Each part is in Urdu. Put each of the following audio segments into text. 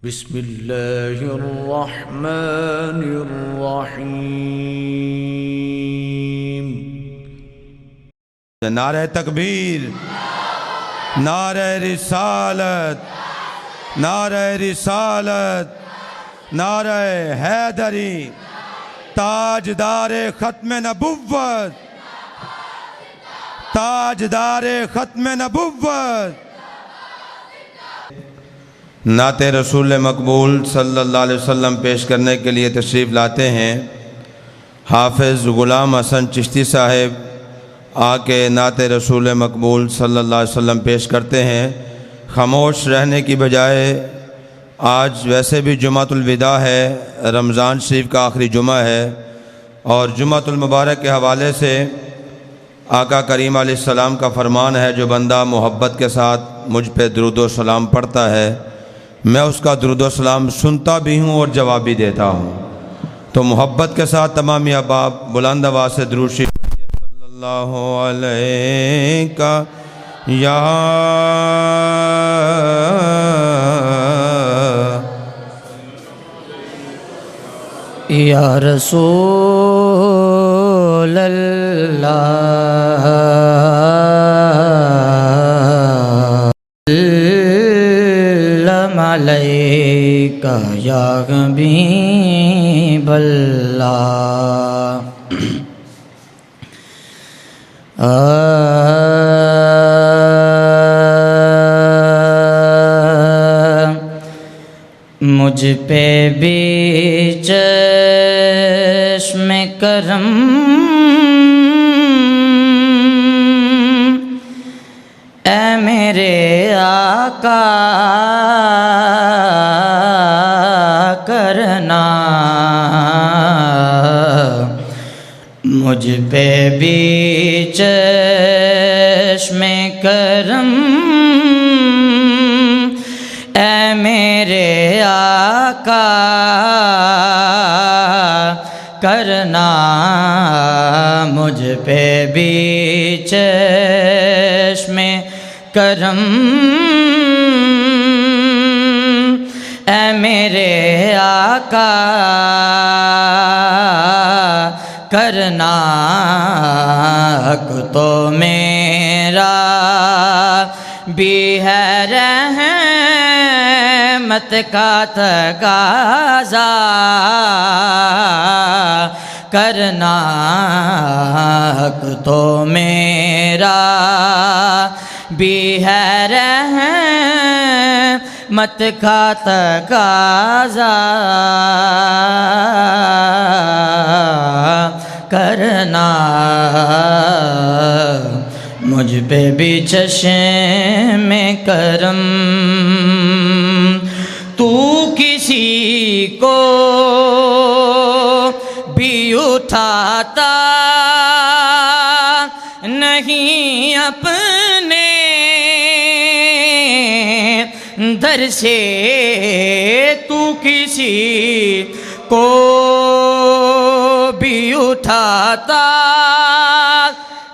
بسم اللہ الرحمن الرحیم۔ نعرہ تکبیر، نعرہ رسالت، نعرہ رسالت، نعرہ حیدری، تاجدار ختم نبوت، تاجدار ختم نبوت۔ نعت رسول مقبول صلی اللہ علیہ وسلم پیش کرنے کے لیے تشریف لاتے ہیں حافظ غلام حسن چشتی صاحب۔ آ کے نعت رسول مقبول صلی اللہ علیہ وسلم پیش کرتے ہیں۔ خاموش رہنے کی بجائے آج ویسے بھی جمعۃ الوداع ہے، رمضان شریف کا آخری جمعہ ہے، اور جمعۃ المبارک کے حوالے سے آقا کریم علیہ السلام کا فرمان ہے، جو بندہ محبت کے ساتھ مجھ پہ درود و سلام پڑھتا ہے میں اس کا درود و سلام سنتا بھی ہوں اور جواب بھی دیتا ہوں۔ تو محبت کے ساتھ تمام احباب بلند آواز سے درود شریف صلی اللہ علیہ یا رسول اللہ علیکہ یا حبیب اللہ۔ مجھ پہ بھی چشم کرم اے میرے آقا کرنا، مجھ پہ بھی چشم کرم اے میرے آقا کرنا، مجھ پہ بھی چشم کرم اے میرے آقا کرنا۔ حق تو میرا بھی ہے رحمت کا تقاضا کرنا، حق تو میرا بھی ہے رحمت کا تقاضا کرنا، مجھ پہ بھی چشم کرم۔ تو کسی کو بھی اٹھاتا نہیں اپنے در سے، تو کسی کو بھی اٹھاتا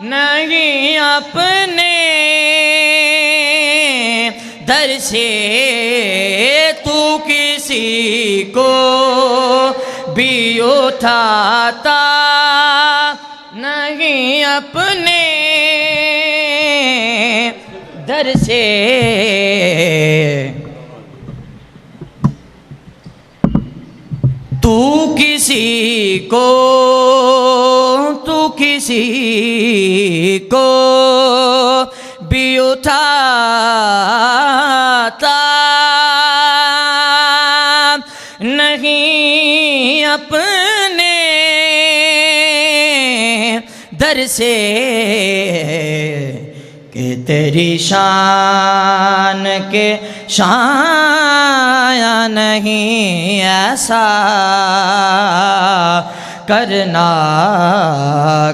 نہیں اپنے در سے، تو کسی کو بھی اٹھاتا نہیں اپنے در سے۔ تو کسی کو بھی اٹھاتا نہیں اپنے در سے، کہ تیری شان کے شایع نہیں ایسا کرنا،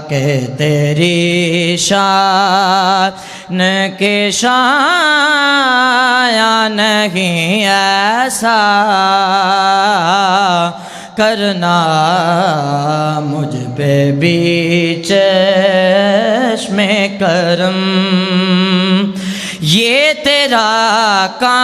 کہ تیری شان کے شایع نہیں ایسا کرنا، مجھ پہ بھی چشم کرم یہ تیرا کام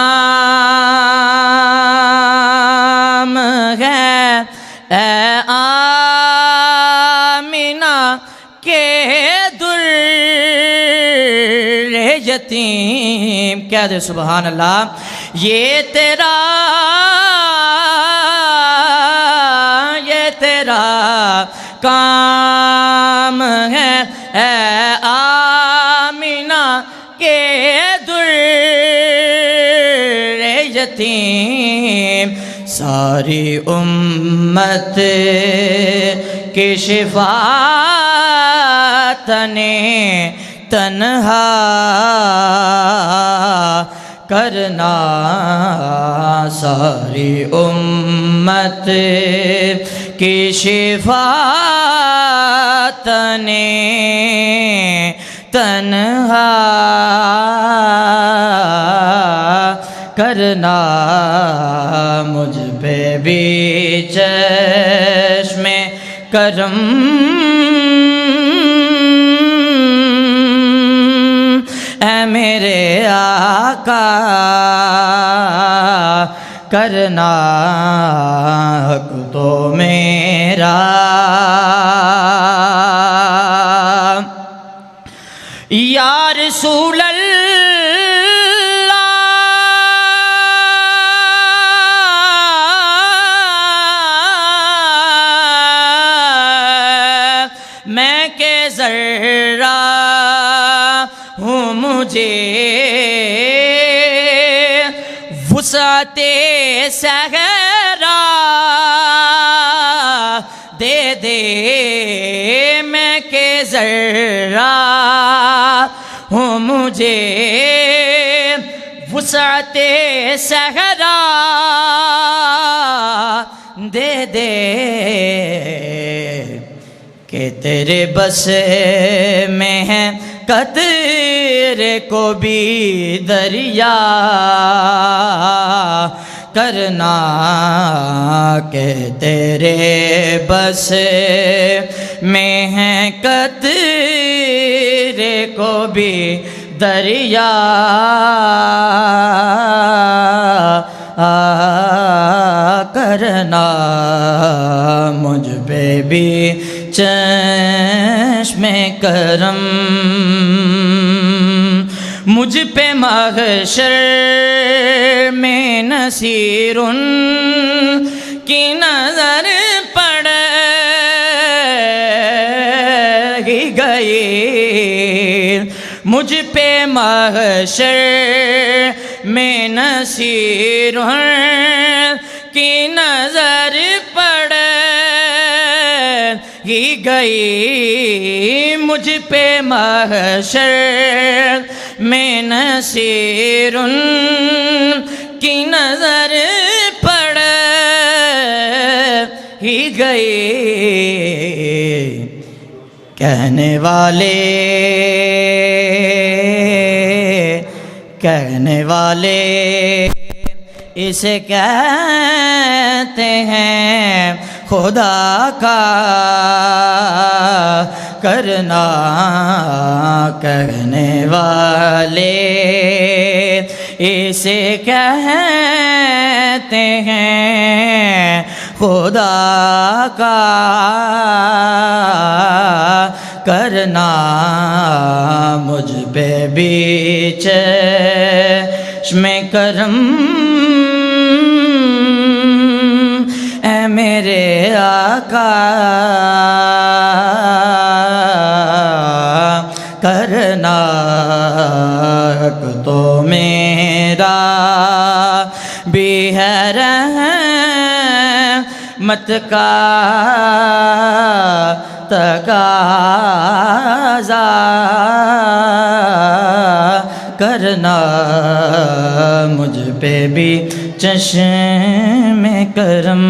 کہہ دے سبحان اللہ. یہ تیرا کام ہے اے آمینہ کے در یتیم. ساری امت کی شفاعت نے تنہا کرنا. ساری امت کی شفاعت نے تنہا کرنا. مجھ پہ بھی چشم کرم اے میرے آقا کرنا. حق تو میرا یا رسول میں کہ ذرہ ہوں مجھے وسعت صحرا دے دے. میں کہ ذرہ ہوں مجھے وسعت صحرا دے دے. کہ تیرے بس میں ہے قطرے کو بھی دریا کرنا. کہ تیرے بس میں ہے قطرے کو بھی دریا کرنا. مجھ پہ بھی چشم کرم مجھ پہ محشر میں نصیر کی نظر پڑ گئی. مجھ پہ محشر میں نصیر کی نظر پڑ ہی گئی. مجھ پہ محشر میں نصیر کی نظر پڑ ہی گئی. کہنے والے اسے کہتے ہیں خدا کا کرنا. کہنے والے اسے کہتے ہیں خدا کا کرنا. مجھ پہ بھی چشم کرم اے میرے آقا کرنا. حق تو میرا بھی ہے رحمت کا تقاضا کرنا. مجھ پہ بھی چشم کرم